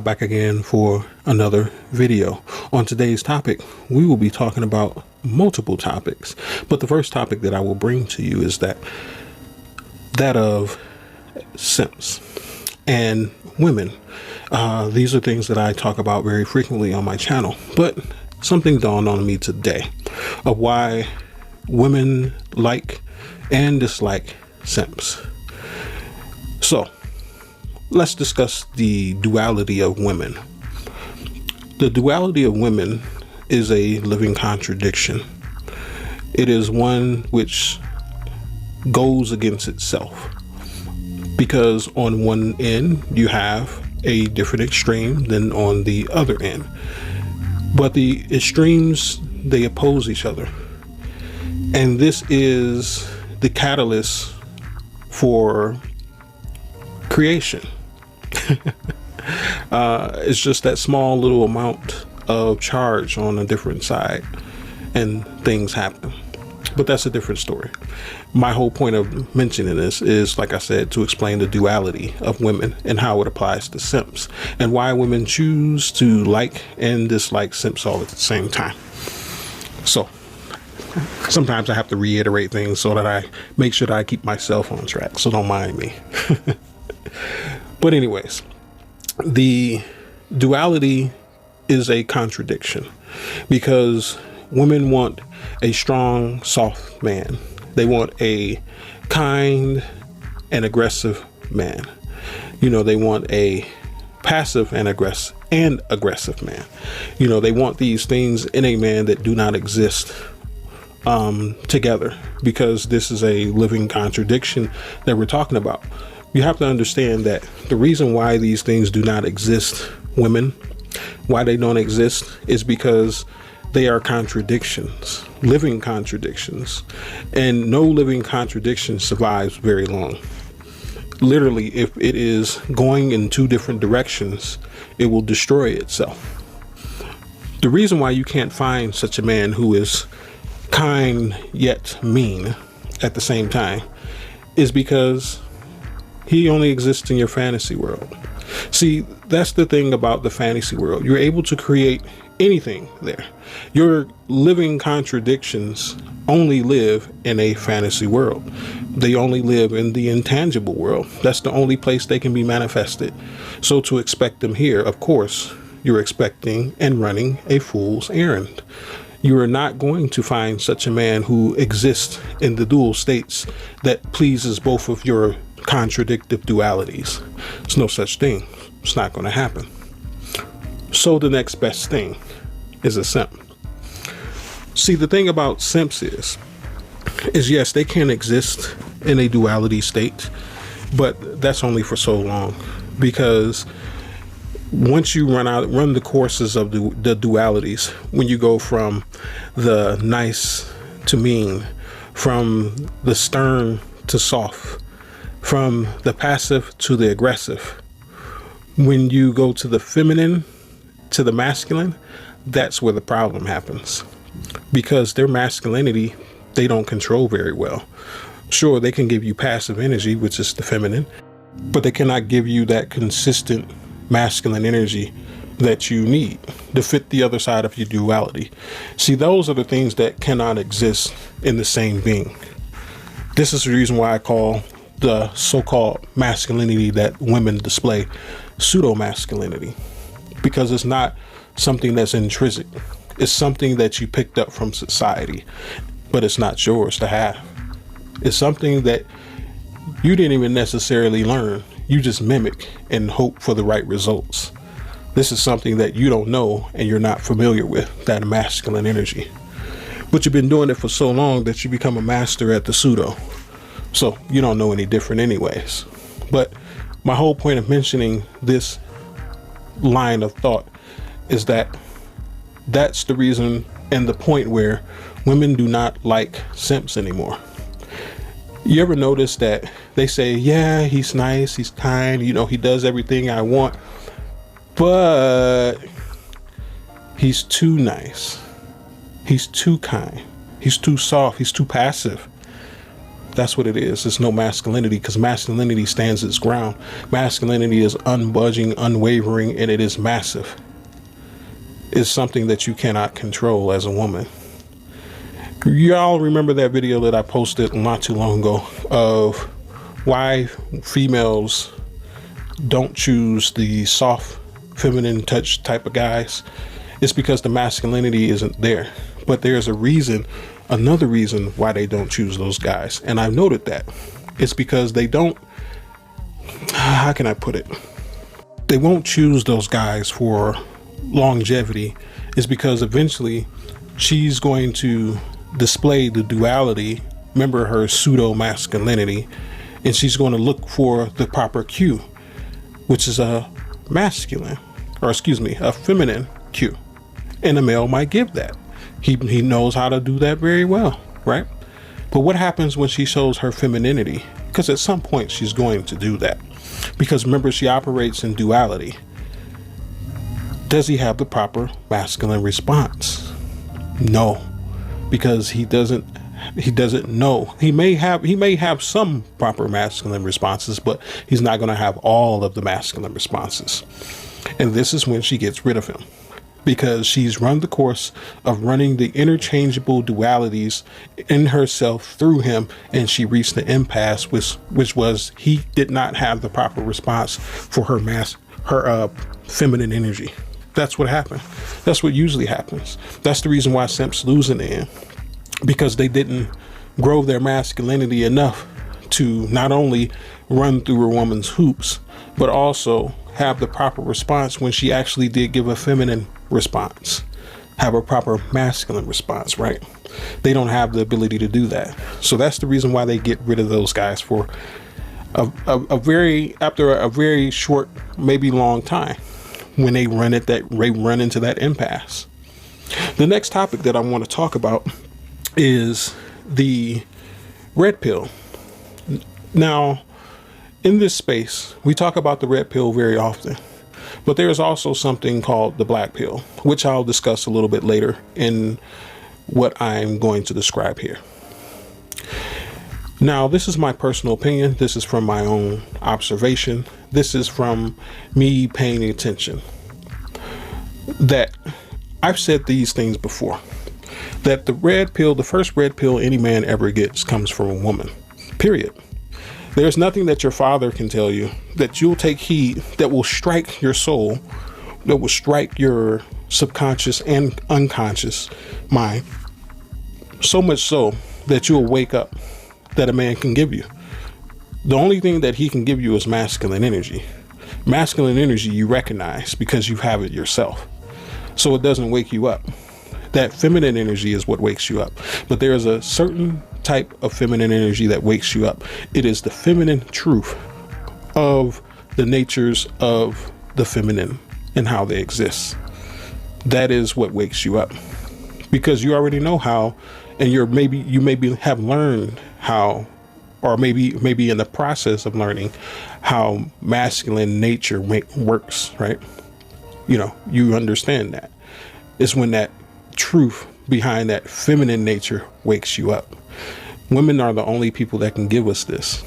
back again for another video. On today's topic, we will be talking about multiple topics, but the first topic that I will bring to you is that of simps and women. These are things that I talk about very frequently on my channel, but something dawned on me today of why women like and dislike simps. So let's discuss the duality of women. The duality of women is a living contradiction. It is one which goes against itself, because on one end you have a different extreme than on the other end, but the extremes, they oppose each other, and this is the catalyst for creation. It's just that small little amount of charge on a different side and things happen. But that's a different story. My whole point of mentioning this is, like I said, to explain the duality of women and how it applies to simps and why women choose to like and dislike simps all at the same time. So sometimes I have to reiterate things so that I make sure that I keep myself on track, so don't mind me. But anyways, the duality is a contradiction, because women want a strong, soft man. They want a kind and aggressive man. You know, they want a passive and aggressive man. You know, they want these things in a man that do not exist together, because this is a living contradiction that we're talking about. You have to understand that the reason why these things do not exist, women, why they don't exist, is because they are contradictions, living contradictions, and no living contradiction survives very long. Literally, if it is going in two different directions, it will destroy itself. The reason why you can't find such a man who is kind yet mean at the same time is because he only exists in your fantasy world. See, that's the thing about the fantasy world. You're able to create anything there. Your living contradictions only live in a fantasy world. They only live in the intangible world. That's the only place they can be manifested. So to expect them here, of course, you're expecting and running a fool's errand. You are not going to find such a man who exists in the dual states that pleases both of your contradictive dualities. There's no such thing. It's not going to happen. So the next best thing is a simp. See, the thing about simps is yes, they can exist in a duality state, but that's only for so long, because once you run the courses of the dualities, when you go from the nice to mean, from the stern to soft, from the passive to the aggressive, when you go to the feminine to the masculine, that's where the problem happens, because their masculinity, they don't control very well. Sure, they can give you passive energy, which is the feminine, but they cannot give you that consistent masculine energy that you need to fit the other side of your duality. See, those are the things that cannot exist in the same being. This is the reason why I call the so-called masculinity that women display pseudo-masculinity, because it's not something that's intrinsic. It's something that you picked up from society, but it's not yours to have. It's something that you didn't even necessarily learn. You just mimic and hope for the right results. This is something that you don't know and you're not familiar with, that masculine energy. But you've been doing it for so long that you become a master at the pseudo. So you don't know any different anyways. But my whole point of mentioning this line of thought is that that's the reason and the point where women do not like simps anymore. You ever notice that they say, yeah, he's nice, he's kind, you know, he does everything I want, but he's too nice, he's too kind, he's too soft, he's too passive. That's what it is. It's no masculinity, because masculinity stands its ground. Masculinity is unbudging, unwavering, and it is massive. It's something that you cannot control as a woman. Y'all remember that video that I posted not too long ago of why females don't choose the soft, feminine touch type of guys? It's because the masculinity isn't there. But there's a reason, another reason why they don't choose those guys. And I've noted that. It's because they don't, how can I put it? They won't choose those guys for longevity. It's because eventually she's going to display the duality, remember her pseudo masculinity, and she's going to look for the proper cue, which is a masculine, or excuse me, a feminine cue. And a male might give that. He knows how to do that very well, right? But what happens when she shows her femininity? Because at some point she's going to do that. Because remember, she operates in duality. Does he have the proper masculine response? No, because he doesn't know. He may have some proper masculine responses, but he's not going to have all of the masculine responses. And this is when she gets rid of him, because she's run the course of running the interchangeable dualities in herself through him, and she reached the impasse, which was he did not have the proper response for her feminine energy. That's what happened. That's what usually happens. That's the reason why simps lose in the end, because they didn't grow their masculinity enough to not only run through a woman's hoops, but also have the proper response when she actually did give a feminine response, have a proper masculine response, right? They don't have the ability to do that. So that's the reason why they get rid of those guys for after a very short, maybe long time, when they run into that impasse. The next topic that I want to talk about is the red pill. Now, in this space, we talk about the red pill very often, but there's also something called the black pill, which I'll discuss a little bit later in what I'm going to describe here. Now, this is my personal opinion. This is from my own observation. This is from me paying attention. That I've said these things before, that the red pill, the first red pill any man ever gets, comes from a woman, period. There's nothing that your father can tell you that you'll take heed, that will strike your soul, that will strike your subconscious and unconscious mind, so much so that you'll wake up, that a man can give you. The only thing that he can give you is masculine energy. Masculine energy you recognize because you have it yourself. So it doesn't wake you up. That feminine energy is what wakes you up. But there is a certain type of feminine energy that wakes you up. It is the feminine truth of the natures of the feminine and how they exist. That is what wakes you up, because you already know how, and you maybe have learned how, or maybe in the process of learning how masculine nature works, right? You understand that. It's when that truth behind that feminine nature wakes you up. Women are the only people that can give us this,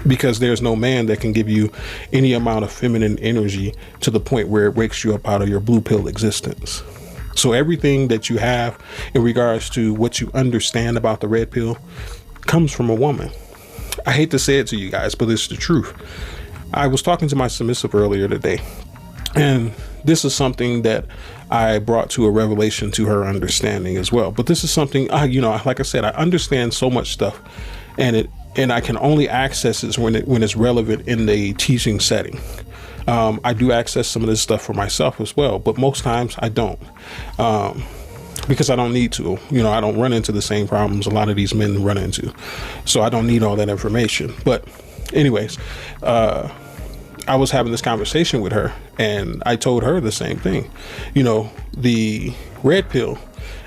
because there's no man that can give you any amount of feminine energy to the point where it wakes you up out of your blue pill existence. So everything that you have in regards to what you understand about the red pill comes from a woman. I hate to say it to you guys, but it's the truth. I was talking to my submissive earlier today, and this is something that I brought to a revelation to her understanding as well. But this is something, like I said, I understand so much stuff, and I can only access it when it's relevant in the teaching setting. I do access some of this stuff for myself as well, but most times I don't, because I don't need to. I don't run into the same problems a lot of these men run into, so I don't need all that information. But anyways, I was having this conversation with her, and I told her the same thing. The red pill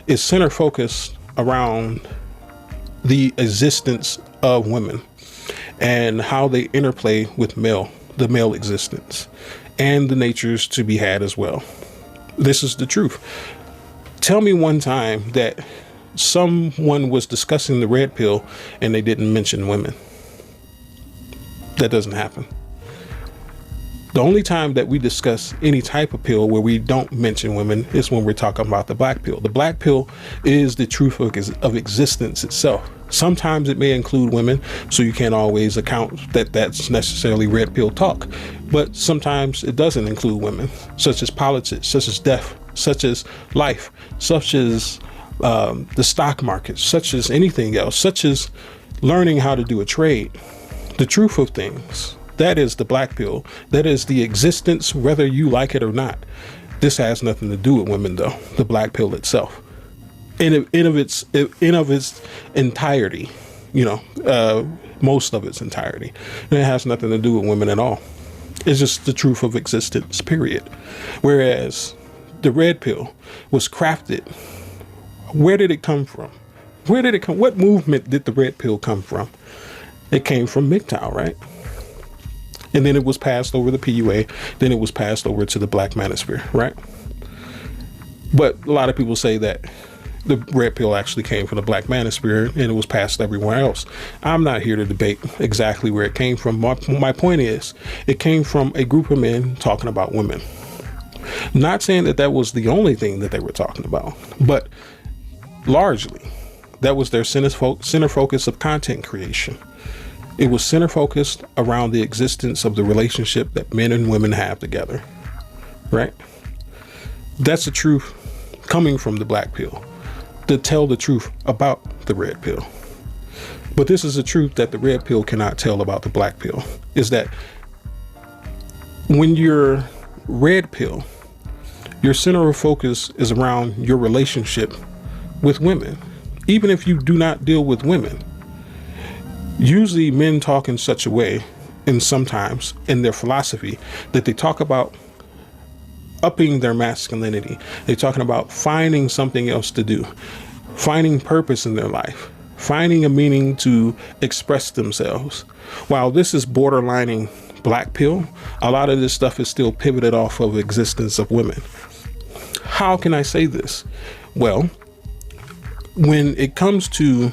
is center focused around the existence of women and how they interplay with the male existence, and the natures to be had as well. This is the truth. Tell me one time that someone was discussing the red pill and they didn't mention women. That doesn't happen. The only time that we discuss any type of pill where we don't mention women is when we're talking about the black pill. The black pill is the truth of existence itself. Sometimes it may include women, so you can't always account that that's necessarily red pill talk. But sometimes it doesn't include women, such as politics, such as death, such as life, such as the stock market, such as anything else, such as learning how to do a trade. The truth of things. That is the black pill. That is the existence, whether you like it or not. This has nothing to do with women, though. The black pill itself, in of its entirety, most of its entirety, and it has nothing to do with women at all. It's just the truth of existence, period. Whereas the red pill was crafted. Where did it come from? What movement did the red pill come from? It came from MGTOW, right? And then it was passed over the PUA. Then it was passed over to the Black Manosphere, right? But a lot of people say that the red pill actually came from the Black Manosphere and it was passed everywhere else. I'm not here to debate exactly where it came from. My point is, it came from a group of men talking about women. Not saying that that was the only thing that they were talking about, but largely that was their center focus of content creation. It was center focused around the existence of the relationship that men and women have together, right? That's the truth coming from the black pill, to tell the truth about the red pill. But this is the truth that the red pill cannot tell about the black pill, is that when you're red pill, your center of focus is around your relationship with women, even if you do not deal with women. Usually men talk in such a way, and sometimes in their philosophy, that they talk about upping their masculinity. They're talking about finding something else to do, finding purpose in their life, finding a meaning to express themselves. While this is borderlining black pill, a lot of this stuff is still pivoted off of existence of women. How can I say this? Well, when it comes to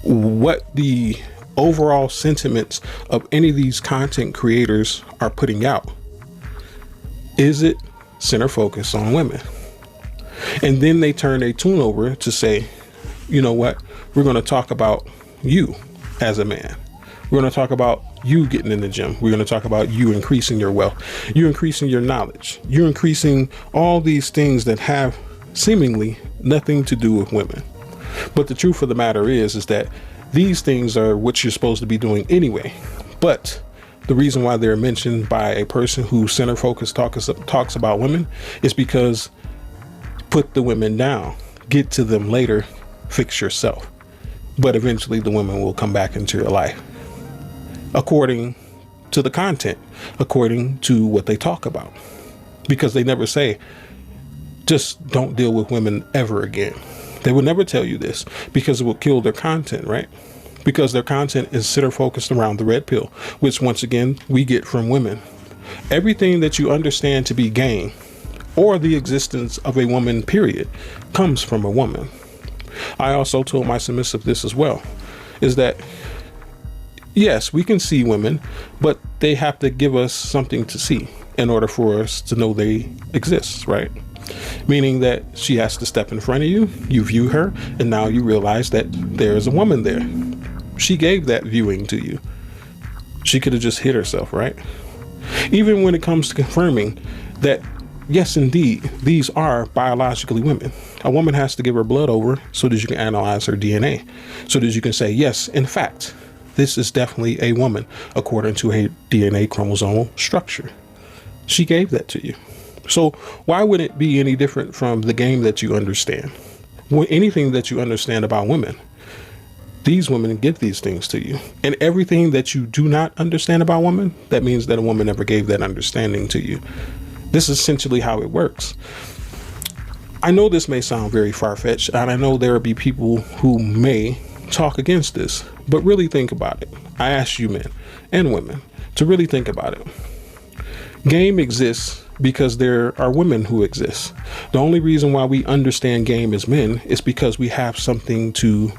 what the overall sentiments of any of these content creators are putting out, is it center focus on women? And then they turn a tune over to say, you know what, we're going to talk about you as a man. We're going to talk about you getting in the gym. We're going to talk about you increasing your wealth, you increasing your knowledge, you increasing all these things that have seemingly nothing to do with women. But the truth of the matter is that these things are what you're supposed to be doing anyway. But the reason why they're mentioned by a person who center focus talks about women is because put the women down, get to them later, fix yourself. But eventually the women will come back into your life, according to the content, according to what they talk about, because they never say, just don't deal with women ever again. They would never tell you this because it will kill their content, right? Because their content is center focused around the red pill, which once again, we get from women. Everything that you understand to be game or the existence of a woman, period, comes from a woman. I also told my submissive this as well, is that yes, we can see women, but they have to give us something to see in order for us to know they exist, right? Meaning that she has to step in front of you, you view her, and now you realize that there's a woman there. She gave that viewing to you. She could have just hit herself, right? Even when it comes to confirming that, yes, indeed, these are biologically women. A woman has to give her blood over so that you can analyze her DNA, so that you can say, yes, in fact, this is definitely a woman according to a DNA chromosomal structure. She gave that to you. So why would it be any different from the game that you understand? Anything that you understand about women, these women give these things to you. And everything that you do not understand about women, that means that a woman never gave that understanding to you. This is essentially how it works. I know this may sound very far-fetched, and I know there will be people who may talk against this, but really think about it. I ask you men and women to really think about it. Game exists because there are women who exist. The only reason why we understand game as men is because we have something to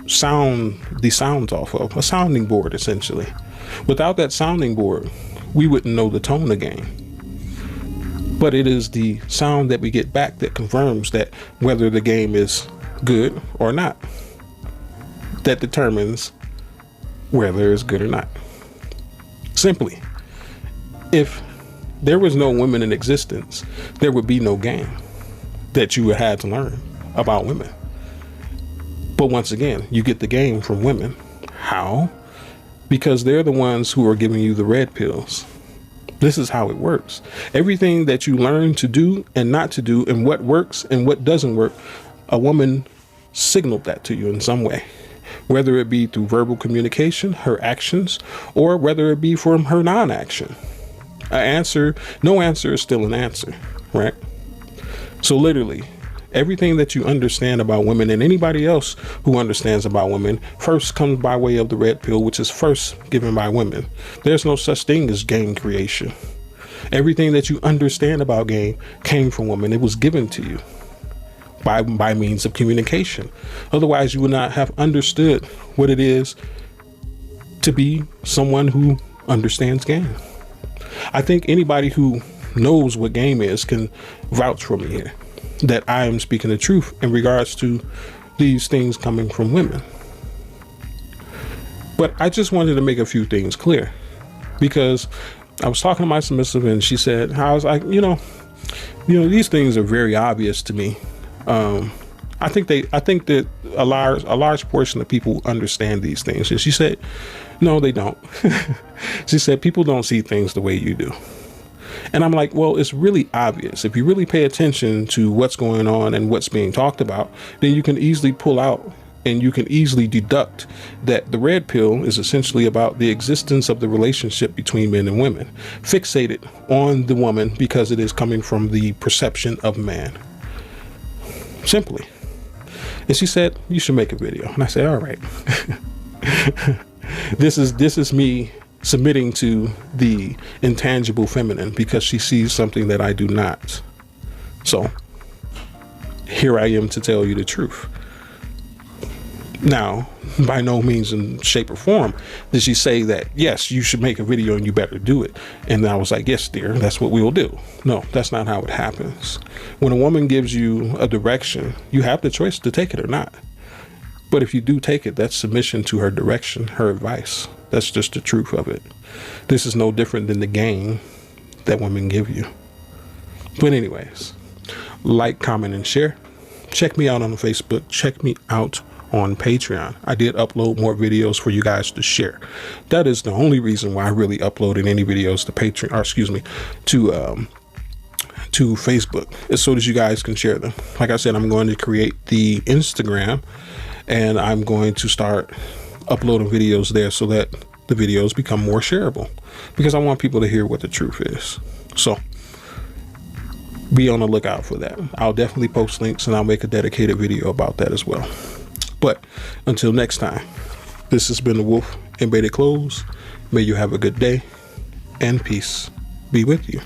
sound the sounds off of, a sounding board essentially. Without that sounding board, we wouldn't know the tone of game. But it is the sound that we get back that confirms that whether the game is good or not, that determines whether it's good or not. Simply, if there was no women in existence, there would be no game that you would have to learn about women. But once again, you get the game from women. How? Because they're the ones who are giving you the red pills. This is how it works. Everything that you learn to do and not to do, and what works and what doesn't work, a woman signaled that to you in some way, whether it be through verbal communication, her actions, or whether it be from her non-action. No answer is still an answer, right? So literally, everything that you understand about women and anybody else who understands about women first comes by way of the red pill, which is first given by women. There's no such thing as game creation. Everything that you understand about game came from women. It was given to you by means of communication. Otherwise, you would not have understood what it is to be someone who understands game. I think anybody who knows what game is can vouch for me here, that I am speaking the truth in regards to these things coming from women. But I just wanted to make a few things clear, because I was talking to my submissive and she said, I was like, these things are very obvious to me. I think that a large portion of people understand these things. And she said, no, they don't. She said, people don't see things the way you do. And I'm like, well, it's really obvious. If you really pay attention to what's going on and what's being talked about, then you can easily pull out and you can easily deduct that the red pill is essentially about the existence of the relationship between men and women, fixated on the woman because it is coming from the perception of man. Simply. And she said, you should make a video. And I said, all right. This is me submitting to the intangible feminine because she sees something that I do not. So here I am to tell you the truth. Now, by no means in shape or form did she say that, yes, you should make a video and you better do it. And I was like, yes, dear, that's what we will do. No, that's not how it happens. When a woman gives you a direction, you have the choice to take it or not. But if you do take it, that's submission to her direction, her advice. That's just the truth of it. This is no different than the game that women give you. But anyways, like, comment, and share. Check me out on Facebook. Check me out on Patreon. I did upload more videos for you guys to share. That is the only reason why I really uploaded any videos to Patreon, or excuse me, to Facebook, is so that you guys can share them. Like I said, I'm going to create the Instagram and I'm going to start uploading videos there so that the videos become more shareable, because I want people to hear what the truth is. So be on the lookout for that. I'll definitely post links and I'll make a dedicated video about that as well. But until next time, this has been the Wolf in Beaded Clothes. May you have a good day and peace be with you.